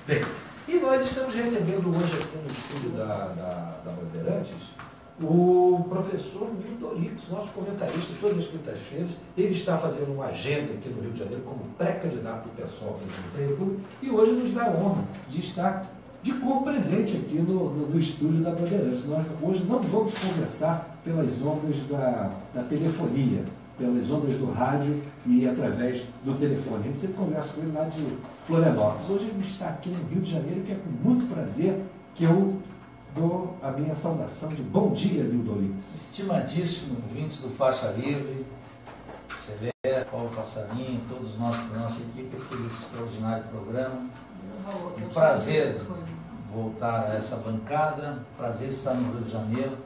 Bem, e nós estamos recebendo hoje aqui no estúdio da Bandeirantes o professor Milton Olix, nosso comentarista, todas as quintas-feiras. Ele está fazendo uma agenda aqui no Rio de Janeiro como pré-candidato do PSOL para o presidente da República e hoje nos dá a honra de estar de cor presente aqui no estúdio da Bandeirantes. Nós hoje não vamos conversar pelas ondas da telefonia, pelas ondas do rádio e através do telefone. A gente sempre conversa com ele lá de Florianópolis. Hoje ele está aqui no Rio de Janeiro, que é com muito prazer que eu dou a minha saudação de bom dia, Milton Olix. Estimadíssimo ouvintes do Faixa Livre, Celeste, Paulo Passarinho, todos nós da nossa equipe por esse extraordinário programa. Um prazer voltar a essa bancada, prazer estar no Rio de Janeiro.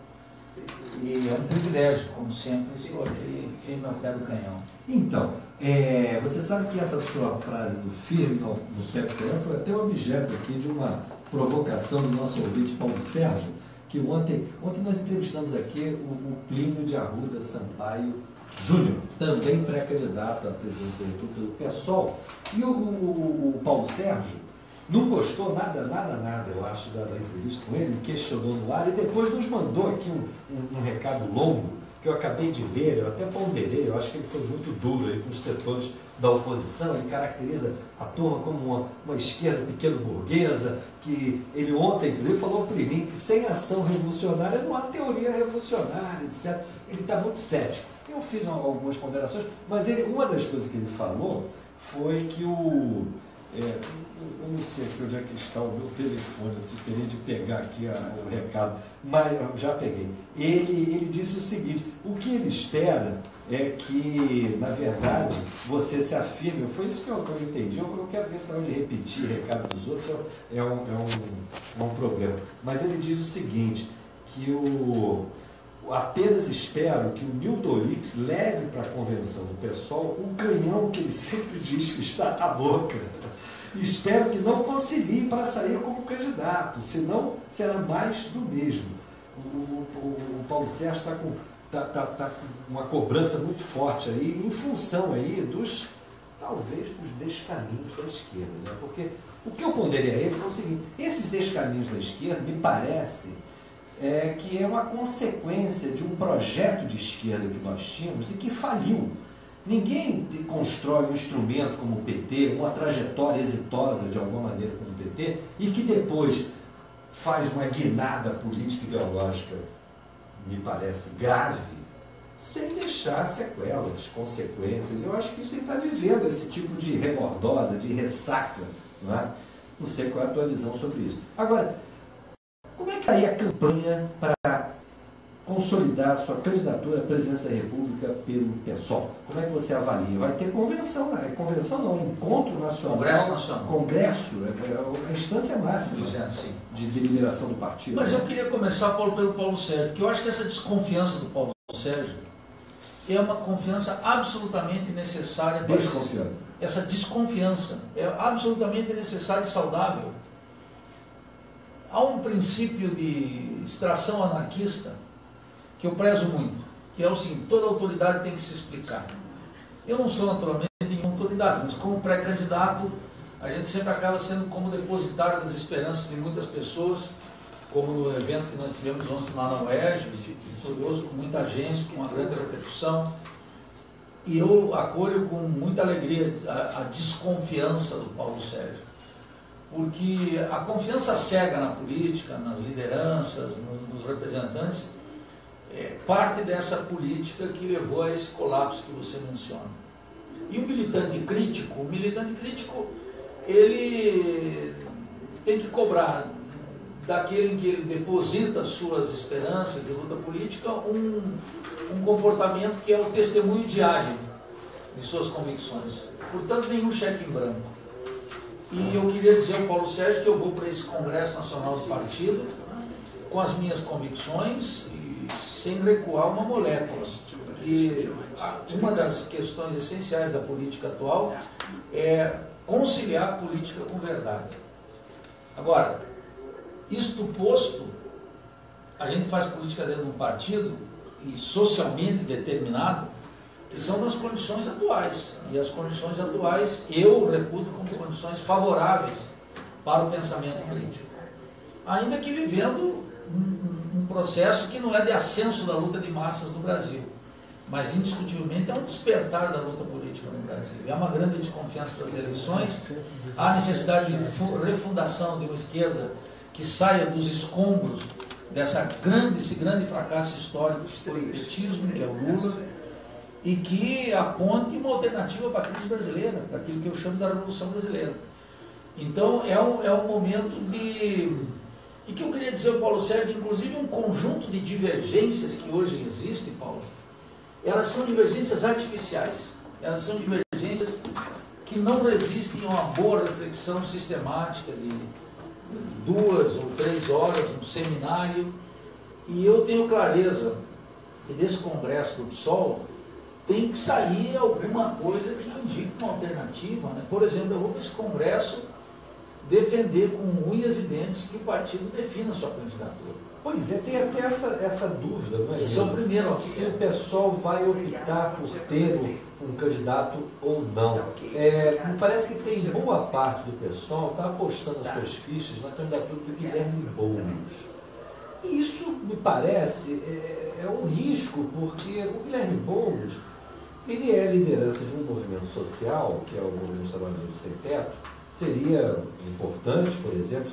E é um privilégio, como sempre, estou aqui firme ao pé do canhão. Então, você sabe que essa sua frase do firme no pé do canhão foi até objeto aqui de uma provocação do nosso ouvinte Paulo Sérgio, que ontem nós entrevistamos aqui o Plínio de Arruda Sampaio Júnior, também pré-candidato à presidência da República do PSOL. E o Paulo Sérgio não gostou nada, eu acho, da entrevista com ele, questionou no ar e depois nos mandou aqui um recado longo que eu acabei de ler, eu até ponderei, eu acho que ele foi muito duro aí com os setores da oposição. Ele caracteriza a turma como uma esquerda pequeno-burguesa, que ele ontem, inclusive, falou para mim que sem ação revolucionária não há teoria revolucionária, etc. Ele está muito cético. Eu fiz algumas ponderações, mas uma das coisas que ele falou foi que eu não sei aqui onde é que está o meu telefone, eu teria de pegar aqui o recado, mas eu já peguei. Ele disse o seguinte: o que ele espera é que, na verdade, você se afirme. Foi isso que eu entendi. Eu não quero ver se de repetir recado dos outros, é um problema. Mas ele diz o seguinte, que apenas espero que o Milton Olix leve para a convenção do PSOL o canhão que ele sempre diz que está na boca. Espero que não concilie para sair como candidato, senão será mais do mesmo. O Paulo Sérgio está com uma cobrança muito forte aí, em função aí talvez dos descaminhos da esquerda, né? Porque o que eu ponderei a ele foi o seguinte: esses descaminhos da esquerda me parece que é uma consequência de um projeto de esquerda que nós tínhamos e que faliu. Ninguém constrói um instrumento como o PT, uma trajetória exitosa de alguma maneira como o PT, e que depois faz uma guinada política ideológica, me parece, grave, sem deixar sequelas, consequências. Eu acho que isso ele está vivendo, esse tipo de rebordosa, de ressaca, não é? Não sei qual é a tua visão sobre isso. Agora, como é que está aí a campanha para consolidar sua candidatura à presidência da República pelo PSOL? Como é que você avalia? Vai ter convenção, né? Convenção não, encontro nacional. Congresso nacional. Congresso, a instância máxima de deliberação do partido. Mas eu queria começar, Paulo, pelo Paulo Sérgio, porque eu acho que essa desconfiança do Paulo Sérgio é uma confiança absolutamente necessária. Desconfiança. Essa desconfiança é absolutamente necessária e saudável. Há um princípio de extração anarquista que eu prezo muito, que é o seguinte: toda autoridade tem que se explicar. Eu não sou naturalmente nenhuma autoridade, mas como pré-candidato, a gente sempre acaba sendo como depositário das esperanças de muitas pessoas, como no evento que nós tivemos ontem lá na UERJ, vitorioso, com muita gente, com uma grande repercussão. E eu acolho com muita alegria a desconfiança do Paulo Sérgio, porque a confiança cega na política, nas lideranças, nos representantes, parte dessa política que levou a esse colapso que você menciona. E o militante crítico, ele tem que cobrar daquele em que ele deposita suas esperanças de luta política um comportamento que é o testemunho diário de suas convicções. Portanto, nenhum cheque em branco. E eu queria dizer ao Paulo Sérgio que eu vou para esse Congresso Nacional do Partido com as minhas convicções e sem recuar uma molécula. E uma das questões essenciais da política atual é conciliar política com verdade. Agora, isto posto, a gente faz política dentro de um partido e socialmente determinado que são nas condições atuais. E as condições atuais eu reputo como condições favoráveis para o pensamento crítico. Ainda que vivendo um processo que não é de ascenso da luta de massas no Brasil, mas indiscutivelmente é um despertar da luta política no Brasil. Há uma grande desconfiança das eleições, há necessidade de refundação de uma esquerda que saia dos escombros desse grande fracasso histórico que foi o petismo, que é o Lula, e que aponte uma alternativa para a crise brasileira, para aquilo que eu chamo da Revolução Brasileira. Então é um momento de... E que eu queria dizer ao Paulo Sérgio, que inclusive um conjunto de divergências que hoje existem, Paulo, elas são divergências artificiais, elas são divergências que não resistem a uma boa reflexão sistemática de 2 ou 3 horas, um seminário, e eu tenho clareza que desse congresso do PSOL tem que sair alguma coisa que indique uma alternativa, né? Por exemplo, eu vou para esse congresso defender com unhas e dentes que o partido defina a sua candidatura. Pois é, tem até essa dúvida, não é? Esse é o primeiro. Se o pessoal vai optar por ter um candidato ou não. Me parece que tem boa parte do pessoal que está apostando as suas fichas na candidatura do Guilherme Boulos. E isso, me parece, é um risco, porque o Guilherme Boulos, ele é a liderança de um movimento social, que é o Movimento dos Trabalhadores Sem Teto. Seria importante, por exemplo,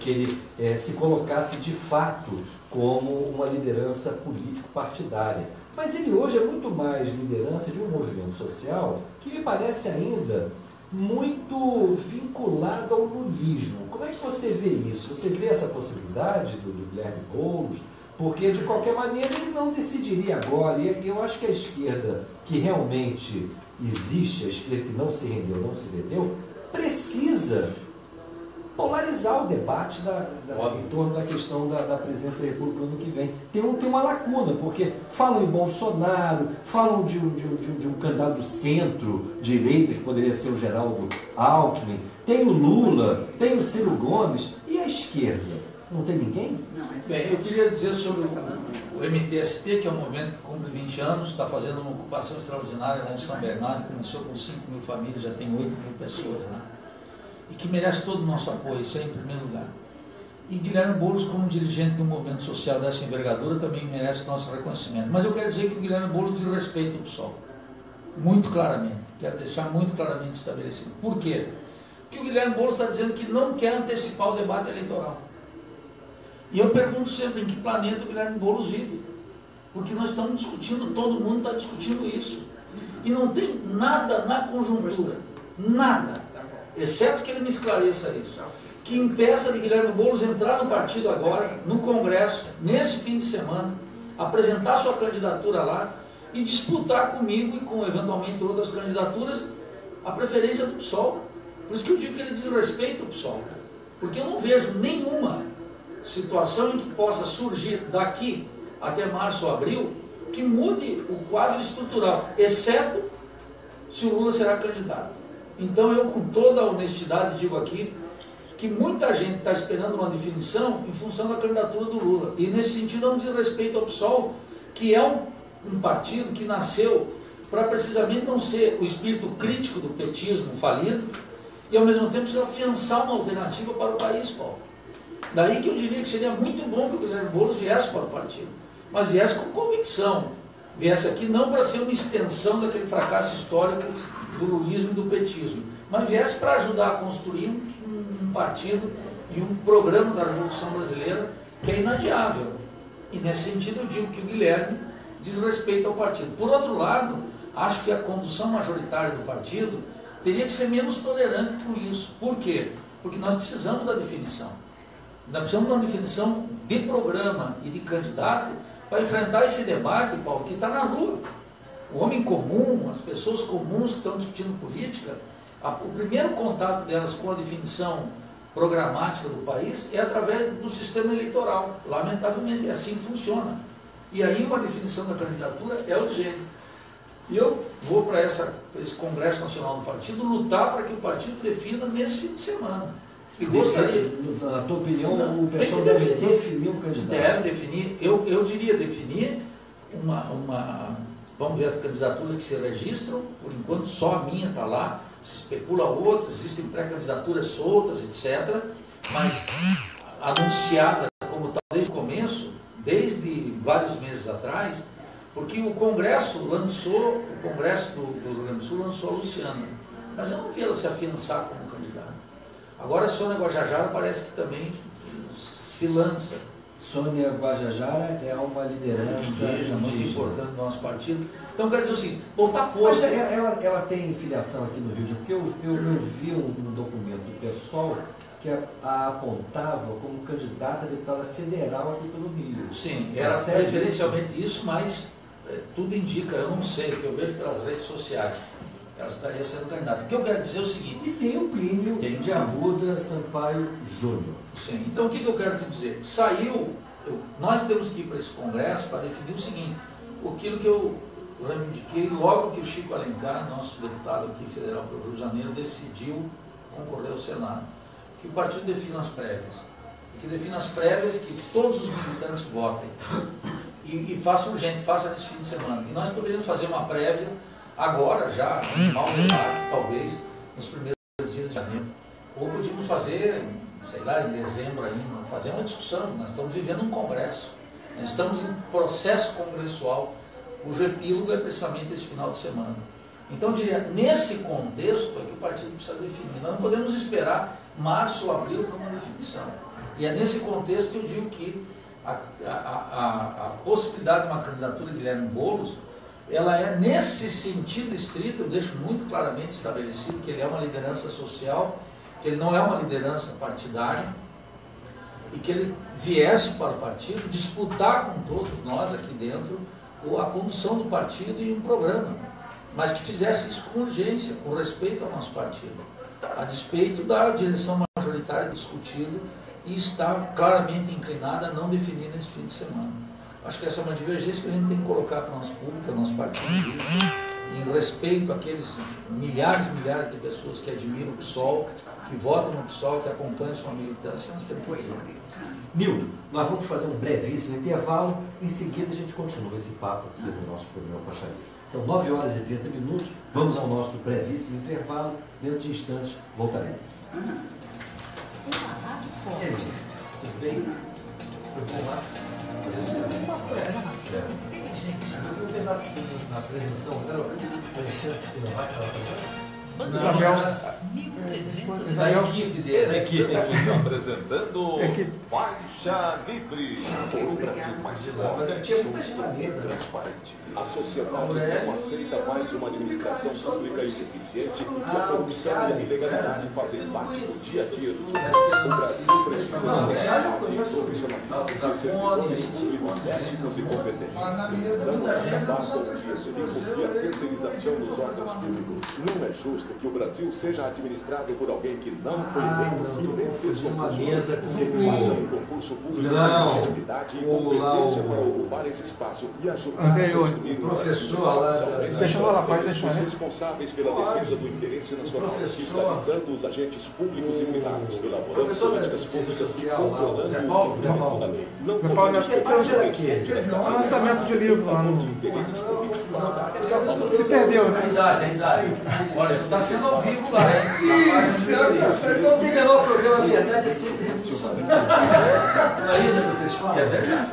que ele se colocasse de fato como uma liderança político-partidária. Mas ele hoje é muito mais liderança de um movimento social que me parece ainda muito vinculado ao lulismo. Como é que você vê isso? Você vê essa possibilidade do Guilherme Boulos? Porque, de qualquer maneira, ele não decidiria agora. E eu acho que a esquerda que realmente existe, a esquerda que não se rendeu, não se vendeu, precisa polarizar o debate em torno da questão da presidência da República no ano que vem. Tem uma lacuna, porque falam em Bolsonaro, falam de um candidato do centro-direita, que poderia ser o Geraldo Alckmin, tem o Lula, tem o Ciro Gomes, e a esquerda? Não tem ninguém? Bem, eu queria dizer sobre o MTST, que é um movimento que cumpre 20 anos, está fazendo uma ocupação extraordinária lá em São Bernardo, começou com 5.000 famílias, já tem 8.000 pessoas lá, e que merece todo o nosso apoio, isso é em primeiro lugar. E Guilherme Boulos, como dirigente de um movimento social dessa envergadura, também merece nosso reconhecimento. Mas eu quero dizer que o Guilherme Boulos desrespeita o PSOL, muito claramente, quero deixar muito claramente estabelecido. Por quê? Porque o Guilherme Boulos está dizendo que não quer antecipar o debate eleitoral. E eu pergunto sempre em que planeta o Guilherme Boulos vive. Porque nós estamos discutindo, todo mundo está discutindo isso. E não tem nada na conjuntura, nada, exceto que ele me esclareça isso, que impeça de Guilherme Boulos entrar no partido agora, no Congresso, nesse fim de semana, apresentar sua candidatura lá e disputar comigo e com eventualmente outras candidaturas a preferência do PSOL. Por isso que eu digo que ele desrespeita o PSOL. Porque eu não vejo nenhuma situação em que possa surgir daqui até março ou abril que mude o quadro estrutural, exceto se o Lula será candidato. Então eu, com toda a honestidade, digo aqui que muita gente está esperando uma definição em função da candidatura do Lula. E nesse sentido não diz respeito ao PSOL, que é um partido que nasceu para precisamente não ser o espírito crítico do petismo falido e ao mesmo tempo precisa afiançar uma alternativa para o país, Paulo. Daí que eu diria que seria muito bom que o Guilherme Boulos viesse para o partido, mas viesse com convicção, viesse aqui não para ser uma extensão daquele fracasso histórico do lulismo e do petismo, mas viesse para ajudar a construir um partido e um programa da Revolução Brasileira que é inadiável. E nesse sentido eu digo que o Guilherme diz respeito ao partido. Por outro lado, acho que a condução majoritária do partido teria que ser menos tolerante com isso. Por quê? Porque nós precisamos da definição. Nós precisamos de uma definição de programa e de candidato para enfrentar esse debate, Paulo, que está na rua. O homem comum, as pessoas comuns que estão discutindo política, o primeiro contato delas com a definição programática do país é através do sistema eleitoral. Lamentavelmente, assim funciona. E aí uma definição da candidatura é urgente. E eu vou para esse Congresso Nacional do Partido lutar para que o partido defina nesse fim de semana. E gostaria. Na tua opinião, o pessoal deve definir um candidato? Deve definir, eu diria definir Vamos ver as candidaturas que se registram, por enquanto só a minha está lá, se especula outras, existem pré-candidaturas soltas, etc. Mas anunciada como tal desde o começo, desde vários meses atrás, porque o Congresso do Rio Grande do Sul lançou a Luciana, mas eu não vi ela se afiançar como candidata. Agora a Sônia Guajajara parece que também se lança. Sônia Guajajara é uma liderança muito importante do nosso partido. Então, quer dizer assim, botar posto. Mas ela tem filiação aqui no Rio de Janeiro, porque eu vi um documento do PSOL que a apontava como candidata a deputada federal aqui pelo Rio. Sim, era preferencialmente isso, mas tudo indica, eu não sei, que eu vejo pelas redes sociais, ela estaria sendo candidata. O que eu quero dizer é o seguinte... E tem o Plínio de Arruda Sampaio Júnior. Sim, então o que eu quero te dizer? Nós temos que ir para esse congresso para definir o seguinte, aquilo que eu reivindiquei logo que o Chico Alencar, nosso deputado aqui federal pelo Rio de Janeiro, decidiu concorrer ao Senado, que o partido defina as prévias. Que defina as prévias, que todos os militantes votem. E faça urgente, faça nesse fim de semana. E nós poderíamos fazer uma prévia agora, já, no mau debate, talvez, nos primeiros dias de janeiro. Ou podíamos fazer, sei lá, em dezembro ainda, fazer uma discussão. Nós estamos vivendo um congresso. Nós estamos em processo congressual, cujo epílogo é precisamente esse final de semana. Então, eu diria, nesse contexto é que o partido precisa definir. Nós não podemos esperar março ou abril para uma definição. E é nesse contexto que eu digo que a possibilidade de uma candidatura de Guilherme Boulos, ela é nesse sentido estrito, eu deixo muito claramente estabelecido que ele é uma liderança social, que ele não é uma liderança partidária, e que ele viesse para o partido disputar com todos nós aqui dentro a condução do partido e um programa, mas que fizesse isso com urgência, com respeito ao nosso partido, a despeito da direção majoritária discutido e está claramente inclinada a não definir nesse fim de semana. Acho que essa é uma divergência que a gente tem que colocar para o nosso público, para o nosso partido, em respeito àqueles milhares e milhares de pessoas que admiram o PSOL, que votam no PSOL, que acompanham sua militância. Nós temos que fazer. Nildo, nós vamos fazer um brevíssimo intervalo, em seguida a gente continua esse papo aqui no nosso programa Pacharia. São 9 horas e 30 minutos, vamos ao nosso brevíssimo intervalo, dentro de instantes voltaremos. E aí, tudo bem? Foi bom lá? Gente, eu vi um pedacinho na apresentação, o Alexandre que não vai falar pra Da equipe dele. Apresentando Faixa Livre. O Brasil mais forte. Mas tinha muita gente na mesa. A sociedade não aceita mais uma administração pública ineficiente e a corrupção e a ilegalidade fazem parte do dia a dia dos o Brasil precisa de legalidade e profissionalismo de servidores públicos éticos e competentes. Precisamos acabar com o clientelismo e a terceirização dos órgãos públicos. Não é justo que o Brasil seja administrado por alguém que não foi eleito e nem fez concurso público. Faça um concurso público de legitimidade e competência para ocupar esse espaço e ajudar a professor lá deixa eu falar, pai, deixa eu responsáveis pela defesa do interesse nacional, fiscalizando os agentes públicos e privados, elaborando políticas públicas e controlando o cumprimento da lei. Não podemos um lançamento de livro lá no interesses políticos. Se perdeu, né? A idade. Olha, está sendo ao vivo lá, né? Não tem menor problema, a verdade é sempre revolucionária. Não é isso que vocês falam? É verdade.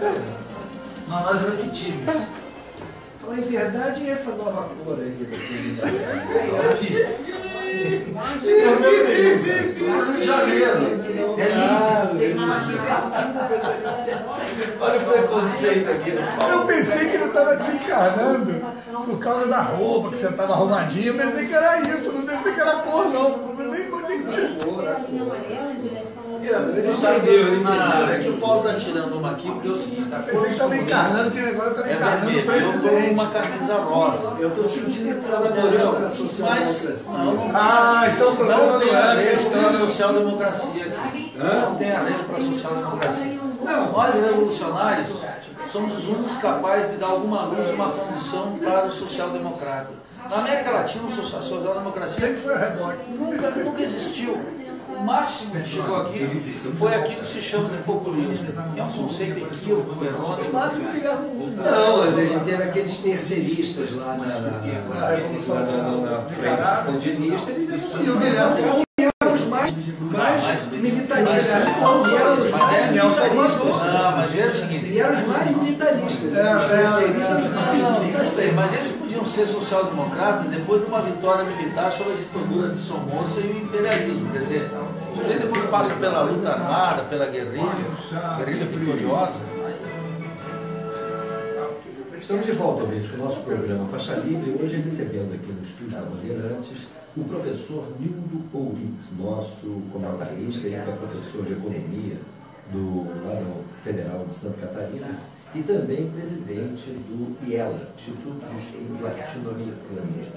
Nós repetimos. Fala em verdade, e essa nova cor aí da Rio de Janeiro. Olha o preconceito aqui no palco. Eu pensei que ele estava te encarnando por causa da roupa, que você estava arrumadinho. Eu pensei que era isso, não pensei que era cor, não. Eu nem entendi. É que o Paulo está tirando uma aqui, porque é o seguinte, a Pensei que estava encarnando, que agora estava encarnando o vermelho. Eu estou presidente. com uma camisa rosa. Eu estou sentindo entrar na moral para a social-democracia. Então o problema Não tem não é arrego pela social-democracia aqui. Não tem arrego para a social-democracia. Nós, revolucionários, somos os únicos capazes de dar alguma luz, uma condução para os social-democratas. Na América Latina, a social-democracia Sempre foi a reboque. nunca existiu. O máximo que chegou aqui foi aquilo que se chama de populismo, que é um conceito equívoco, O errôneo. máximo ligar no mundo. Não, a gente teve aqueles terceiristas lá na frente que são de lista, eles E o Guilherme eram os mais militaristas. Mas veja o seguinte. E eram os mais militaristas. Os terceiristas os mais militaristas. Mas eles podiam ser social-democratas depois de uma vitória militar sobre a ditadura de Somoza e o imperialismo. Quer dizer, o sujeito depois passa pela luta armada, pela guerrilha vitoriosa. Estamos de volta, ouvintes, com o nosso programa Faixa Livre. Hoje recebendo aqui no Estúdio da Bandeirantes o professor Nildo Ourix, nosso comentarista, ele que é professor de Economia lá no Federal de Santa Catarina e também presidente do IELA, Instituto de Estudos Latino-Americanos,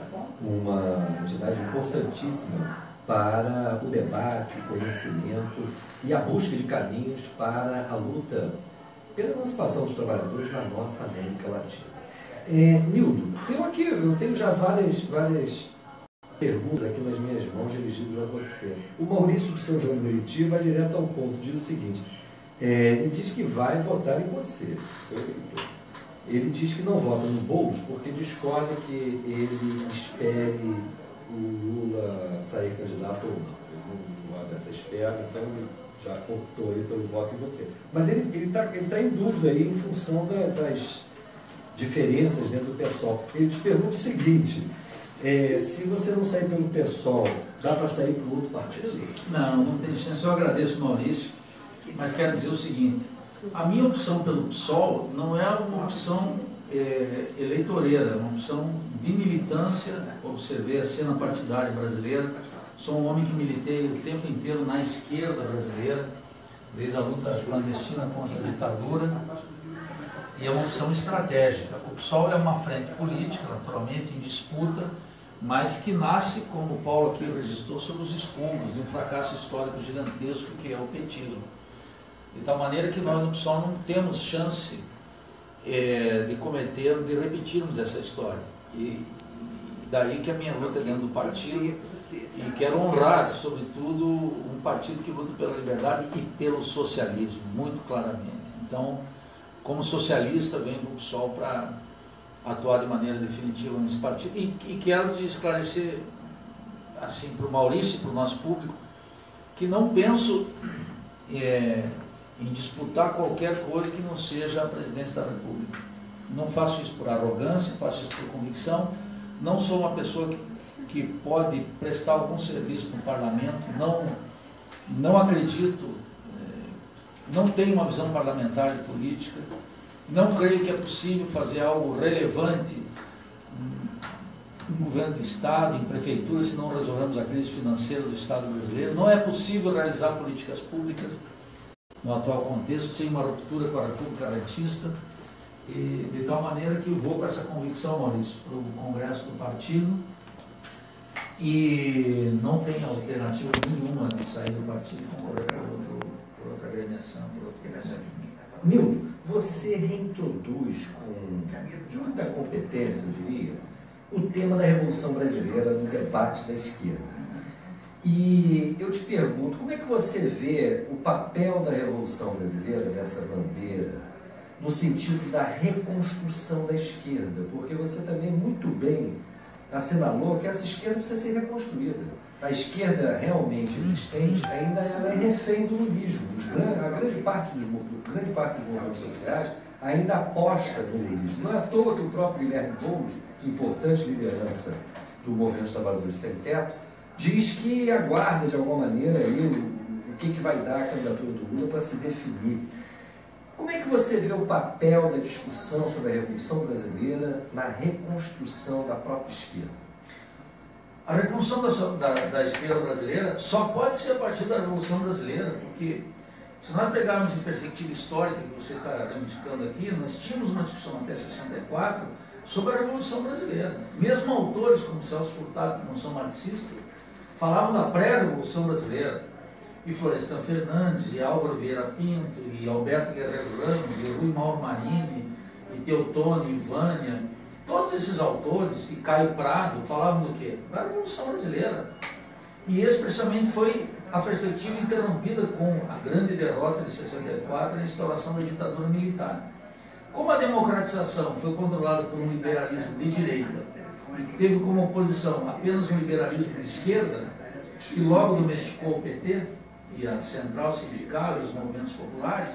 uma entidade importantíssima para o debate, o conhecimento e a busca de caminhos para a luta pela emancipação dos trabalhadores na nossa América Latina. Nildo, eu tenho já várias perguntas aqui nas minhas mãos dirigidas a você. O Maurício de São João de Meriti vai direto ao ponto, diz o seguinte, ele diz que vai votar em você, seu eleitor. Ele diz que não vota no Boulos porque discorda que ele espere o Lula sair candidato ou não. Ele não abre essa espera, então ele já optou aí pelo voto em você. Mas ele tá em dúvida aí em função das diferenças dentro do PSOL. Ele te pergunta o seguinte, se você não sair pelo PSOL, dá para sair para outro partido? Não tem chance. Eu agradeço, Maurício, mas quero dizer o seguinte, a minha opção pelo PSOL não é uma opção eleitoreira, é uma opção de militância. Observei a cena partidária brasileira. Sou um homem que militei o tempo inteiro na esquerda brasileira, desde a luta clandestina contra a ditadura, e é uma opção estratégica. O PSOL é uma frente política, naturalmente, em disputa, mas que nasce, como o Paulo aqui registrou, sobre os escombros de um fracasso histórico gigantesco que é o petismo. De tal maneira que nós no PSOL não temos chance de repetirmos essa história. E daí que a minha luta é dentro do partido, e quero honrar, sobretudo, um partido que luta pela liberdade e pelo socialismo, muito claramente. Então, como socialista, venho do PSOL para atuar de maneira definitiva nesse partido. E quero esclarecer, assim, para o Maurício e para o nosso público, que não penso em disputar qualquer coisa que não seja a presidência da República. Não faço isso por arrogância, faço isso por convicção. Não sou uma pessoa que pode prestar algum serviço no parlamento, não acredito, não tenho uma visão parlamentar e política, não creio que é possível fazer algo relevante no governo do Estado, em prefeitura, se não resolvermos a crise financeira do Estado brasileiro. Não é possível realizar políticas públicas no atual contexto sem uma ruptura com a República Garantista, e de tal maneira que eu vou com essa convicção, Maurício, para o Congresso do Partido, e não tem alternativa nenhuma de sair do partido e concorrer por outra agremiação, por outra agremiação. Nildo, você reintroduz com muita competência, eu diria, o tema da Revolução Brasileira no debate da esquerda. E eu te pergunto, como é que você vê o papel da Revolução Brasileira, dessa bandeira, no sentido da reconstrução da esquerda? Porque você também muito bem assinalou que essa esquerda precisa ser reconstruída. A esquerda realmente existente ainda ela é refém do lulismo. A grande parte dos movimentos sociais ainda aposta no lulismo. Não é à toa que o próprio Guilherme Boulos, importante liderança do movimento dos trabalhadores sem teto, diz que aguarda de alguma maneira aí o que vai dar a candidatura do Lula para se definir. Como é que você vê o papel da discussão sobre a Revolução Brasileira na reconstrução da própria esquerda? A reconstrução da esquerda brasileira só pode ser a partir da Revolução Brasileira, porque se nós pegarmos em perspectiva histórica, que você está reivindicando aqui, nós tínhamos uma discussão até 64 sobre a Revolução Brasileira. Mesmo autores como Celso Furtado, que não são marxistas, falavam da pré-Revolução Brasileira. E Florestan Fernandes, e Álvaro Vieira Pinto, e Alberto Guerreiro Ramos, e Rui Mauro Marini, e Teotônio, e Vânia, Todos esses autores, e Caio Prado, falavam do quê? Da Revolução Brasileira. E esse precisamente foi a perspectiva interrompida com a grande derrota de 64 e a instauração da ditadura militar. Como a democratização foi controlada por um liberalismo de direita e que teve como oposição apenas um liberalismo de esquerda, que logo domesticou o PT e a central sindical e os movimentos populares,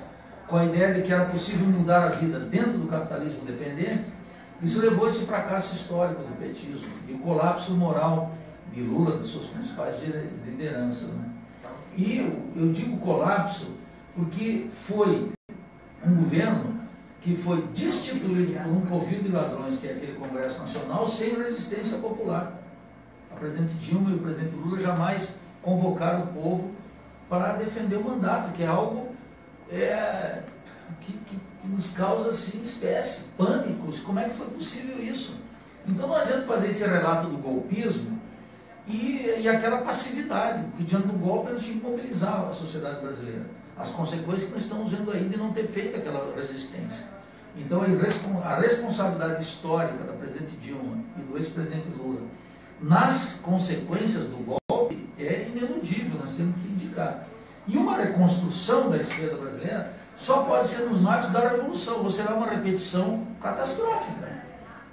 com a ideia de que era possível mudar a vida dentro do capitalismo dependente, isso levou a esse fracasso histórico do petismo e o colapso moral de Lula, de suas principais lideranças. Né? E eu digo colapso porque foi um governo que foi destituído por um covil de ladrões, que é aquele Congresso Nacional, sem resistência popular. A presidente Dilma e o presidente Lula jamais convocaram o povo para defender o mandato, que é algo que nos causa assim, espécie, pânicos. Como é que foi possível isso? Então não adianta fazer esse relato do golpismo e aquela passividade, porque diante do golpe eles tinham que mobilizar a sociedade brasileira. As consequências que nós estamos vendo aí de não ter feito aquela resistência. Então a responsabilidade histórica da presidente Dilma e do ex-presidente Lula nas consequências do golpe é ineludível, nós temos que indicar. E uma reconstrução da esquerda brasileira só pode ser nos marcos da revolução, ou será uma repetição catastrófica.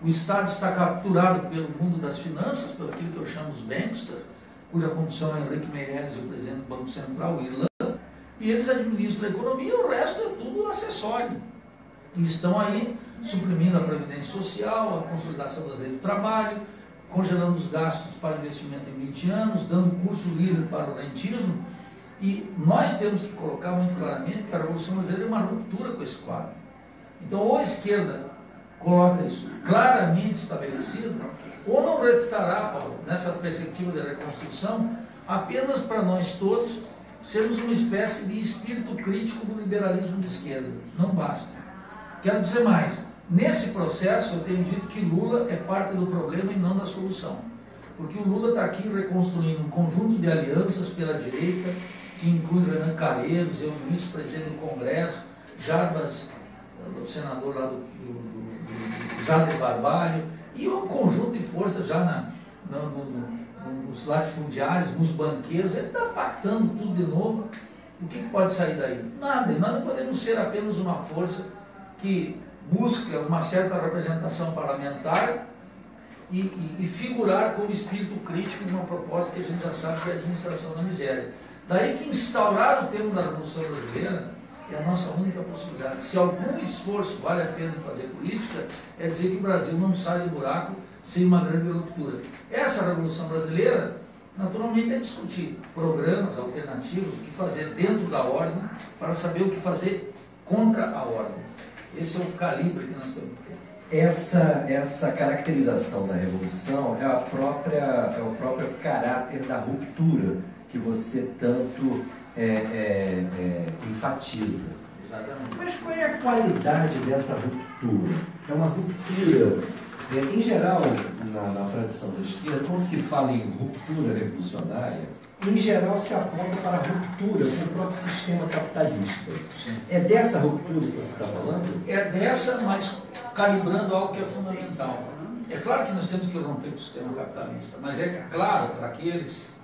O Estado está capturado pelo mundo das finanças, pelo aquilo que eu chamo os banksters, cuja condução é Henrique Meirelles e o presidente do Banco Central, o Irlanda, e eles administram a economia e o resto é tudo acessório. E estão aí suprimindo a previdência social, a consolidação das leis do trabalho, congelando os gastos para investimento em 20 anos, dando curso livre para o rentismo. E nós temos que colocar muito claramente que a Revolução Brasileira é uma ruptura com esse quadro. Então, ou a esquerda coloca isso claramente estabelecido, ou não restará, Paulo, nessa perspectiva de reconstrução, apenas para nós todos sermos uma espécie de espírito crítico do liberalismo de esquerda. Não basta. Quero dizer mais, nesse processo eu tenho dito que Lula é parte do problema e não da solução. Porque o Lula está aqui reconstruindo um conjunto de alianças pela direita, que inclui Renan Calheiros, eu vice-presidente do Congresso, Jarbas, o senador lá do Jader Barbalho, e um conjunto de forças já nos latifundiários, nos banqueiros. Ele está pactando tudo de novo. O que pode sair daí? Nada. E nós não podemos ser apenas uma força que busca uma certa representação parlamentar e figurar como espírito crítico de uma proposta que a gente já sabe que é a administração da miséria. Daí que instaurar o termo da Revolução Brasileira é a nossa única possibilidade. Se algum esforço vale a pena em fazer política, é dizer que o Brasil não sai do buraco sem uma grande ruptura. Essa Revolução Brasileira, naturalmente, é discutir programas alternativos, o que fazer dentro da ordem, para saber o que fazer contra a ordem. Esse é o calibre que nós temos que ter. Essa caracterização da Revolução é o próprio caráter da ruptura que você tanto enfatiza. Exatamente. Mas qual é a qualidade dessa ruptura? É uma ruptura, em geral, na tradição da esquerda, quando se fala em ruptura revolucionária, em geral se aponta para a ruptura com o próprio sistema capitalista. Sim. É dessa ruptura que você está falando? É dessa, mas calibrando algo que é fundamental. É claro que nós temos que romper com o sistema capitalista, mas é claro para aqueles,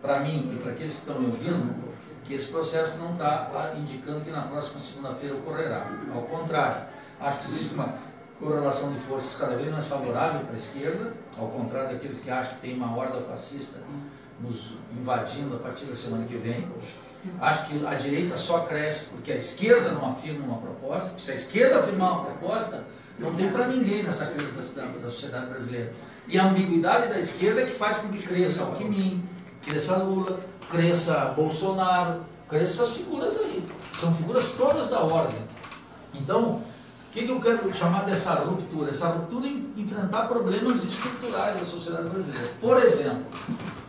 para mim e para aqueles que estão me ouvindo, que esse processo não está indicando que na próxima segunda-feira ocorrerá. Ao contrário, acho que existe uma correlação de forças cada vez mais favorável para a esquerda, ao contrário daqueles que acham que tem uma horda fascista nos invadindo a partir da semana que vem. Acho que a direita só cresce porque a esquerda não afirma uma proposta, porque se a esquerda afirmar uma proposta, não tem para ninguém nessa crise da sociedade brasileira. E a ambiguidade da esquerda é que faz com que cresça Alckmin, cresça Lula, cresça Bolsonaro, cresça essas figuras aí. São figuras todas da ordem. Então, o que eu quero chamar dessa ruptura? Essa ruptura em enfrentar problemas estruturais da sociedade brasileira. Por exemplo,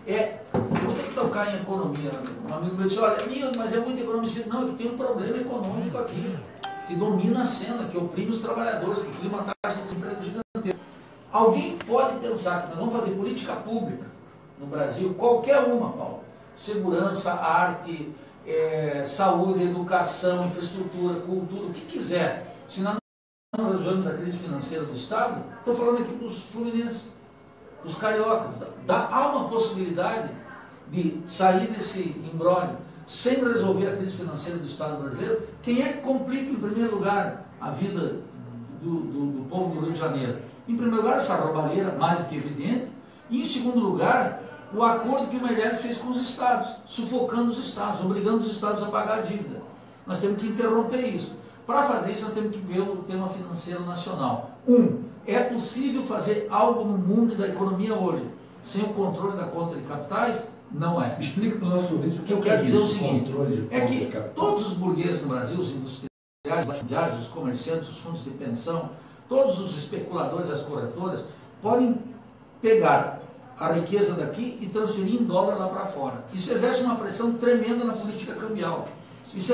eu vou ter que tocar em economia. Um amigo meu disse, olha, mas é muito economicista. Não, é que tem um problema econômico aqui, que domina a cena, que oprime os trabalhadores, que cria uma taxa de desemprego gigantesca. Alguém pode pensar que nós vamos fazer política pública no Brasil, qualquer uma, Paulo, segurança, arte, saúde, educação, infraestrutura, cultura, o que quiser, se nós nós resolvemos a crise financeira do Estado, estou falando aqui dos fluminenses, dos cariocas. Há uma possibilidade de sair desse imbróglio sem resolver a crise financeira do Estado brasileiro. Quem é que complica, em primeiro lugar, a vida do povo do Rio de Janeiro? Em primeiro lugar, essa roubalheira mais do que evidente, e em segundo lugar, o acordo que o Meirelles fez com os estados, sufocando os estados, obrigando os estados a pagar a dívida. Nós temos que interromper isso. Para fazer isso, nós temos que ver o tema financeiro nacional. É possível fazer algo no mundo da economia hoje sem o controle da conta de capitais? Não é. Explica para o nosso ouvinte o que eu quero dizer. O seguinte, é que todos os burgueses no Brasil, os industriais, os comerciantes, os fundos de pensão, todos os especuladores, as corretoras, podem pegar a riqueza daqui e transferir em dólar lá para fora. Isso exerce uma pressão tremenda na política cambial. Isso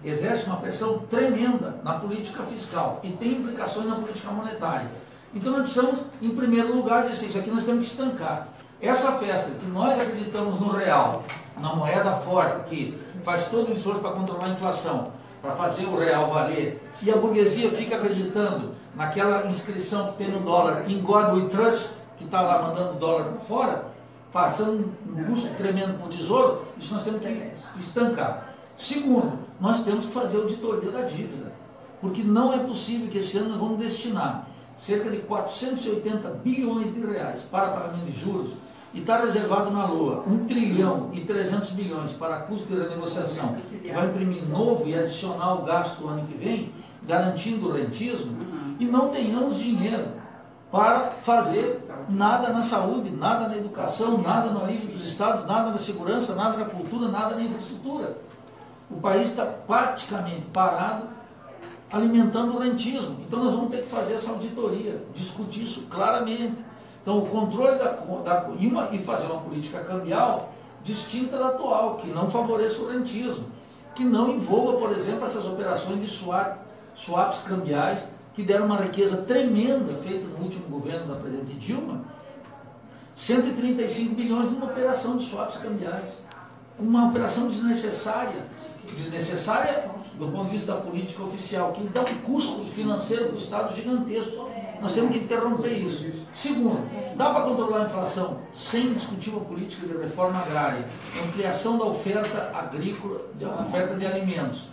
exerce uma pressão tremenda na política fiscal e tem implicações na política monetária. Então nós precisamos, em primeiro lugar, dizer assim, isso aqui nós temos que estancar. Essa festa que nós acreditamos no real, na moeda forte, que faz todo o esforço para controlar a inflação, para fazer o real valer, e a burguesia fica acreditando naquela inscrição que tem no dólar, in God we trust, que está lá mandando dólar para fora, passando um custo tremendo para o tesouro, isso nós temos que estancar. Segundo, nós temos que fazer auditoria da dívida, porque não é possível que esse ano nós vamos destinar cerca de 480 bilhões de reais para pagamento de juros e está reservado na LOA 1 trilhão e 300 bilhões para custo de renegociação, que vai imprimir novo e adicional gasto ano que vem, garantindo o rentismo, e não tenhamos dinheiro para fazer nada na saúde, nada na educação, nada no alívio dos estados, nada na segurança, nada na cultura, nada na infraestrutura. O país está praticamente parado, alimentando o rentismo. Então nós vamos ter que fazer essa auditoria, discutir isso claramente. Então o controle e fazer uma política cambial distinta da atual, que não favoreça o rentismo, que não envolva, por exemplo, essas operações de swaps cambiais, que deram uma riqueza tremenda feita no último governo da presidente Dilma, 135 bilhões numa operação de swaps cambiais. Uma operação desnecessária do ponto de vista da política oficial, que dá um custo financeiro para o Estado gigantesco. Nós temos que interromper isso. Segundo, dá para controlar a inflação sem discutir uma política de reforma agrária, ampliação da oferta agrícola, da oferta de alimentos,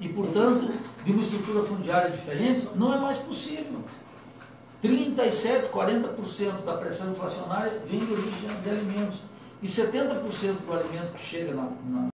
e, portanto, de uma estrutura fundiária diferente? Não é mais possível. 37%, 40% da pressão inflacionária vem de origem de alimentos. E 70% do alimento que chega na